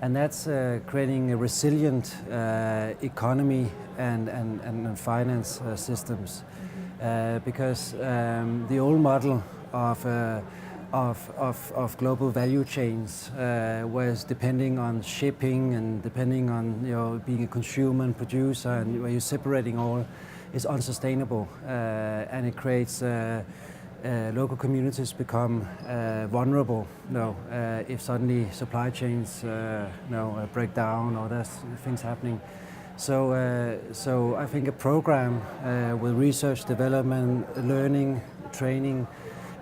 and that's creating a resilient economy and finance systems. Because the old model of global value chains was depending on shipping and depending on being a consumer and producer, and where you're separating all, is unsustainable, and it creates local communities become vulnerable. If suddenly supply chains break down or there's things happening. So I think a program with research, development, learning, training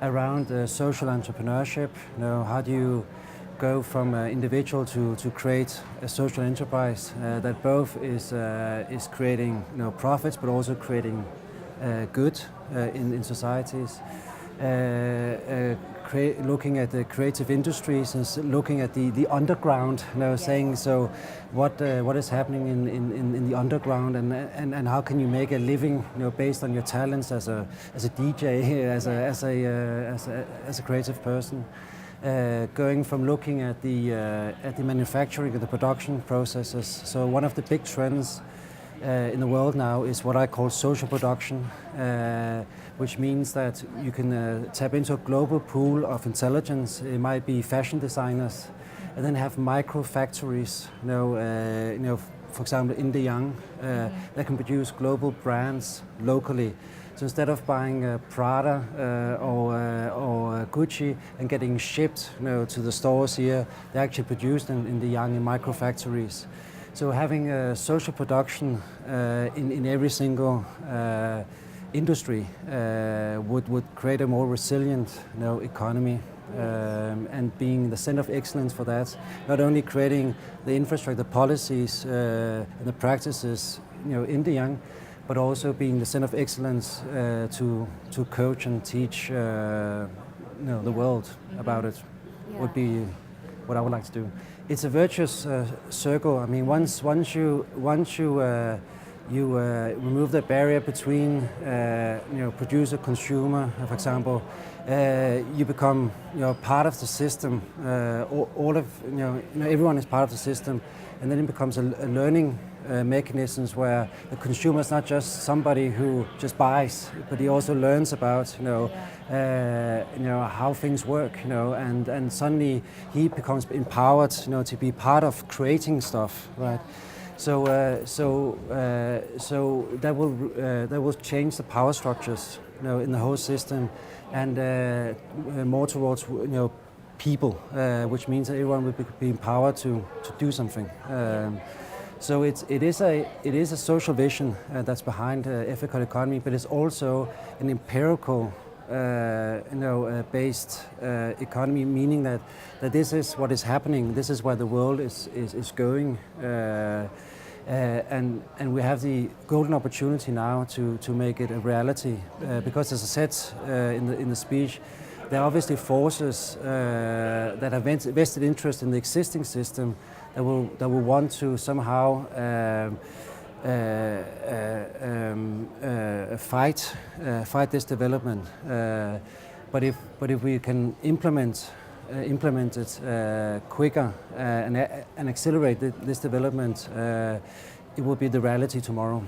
around social entrepreneurship. How do you go from individual to create a social enterprise that both is creating profits but also creating good in societies. Looking at the creative industries and looking at the underground, saying so what is happening in the underground, and how can you make a living based on your talents as a DJ, as a creative person. Going from looking at the manufacturing of the production processes. So one of the big trends in the world now is what I call social production, which means that you can tap into a global pool of intelligence. It might be fashion designers, and then have micro factories. For example, in the young, that can produce global brands locally. So instead of buying Prada or Gucci and getting shipped to the stores here, they're actually produced in the young in micro factories. So having a social production in every single industry would create a more resilient economy, and being the center of excellence for that, not only creating the infrastructure, the policies, and the practices in the young, but also being the center of excellence to coach and teach the world about it. Would be what I would like to do. It's a virtuous circle. I mean, once you remove the barrier between producer consumer, for example, you become part of the system. All of everyone is part of the system, and then it becomes a learning mechanisms where the consumer is not just somebody who just buys, but he also learns about how things work, and suddenly he becomes empowered to be part of creating stuff, right? So that will change the power structures in the whole system, and more towards people, which means that everyone will be empowered to do something. So it is a social vision that's behind ethical economy, but it's also an empirical based economy, meaning that this is what is happening, this is where the world is going, and we have the golden opportunity now to make it a reality, because as I said in the speech, there are obviously forces that have vested interest in the existing system that will want to somehow fight this development. But if we can implement it quicker and accelerate this development, it will be the reality tomorrow.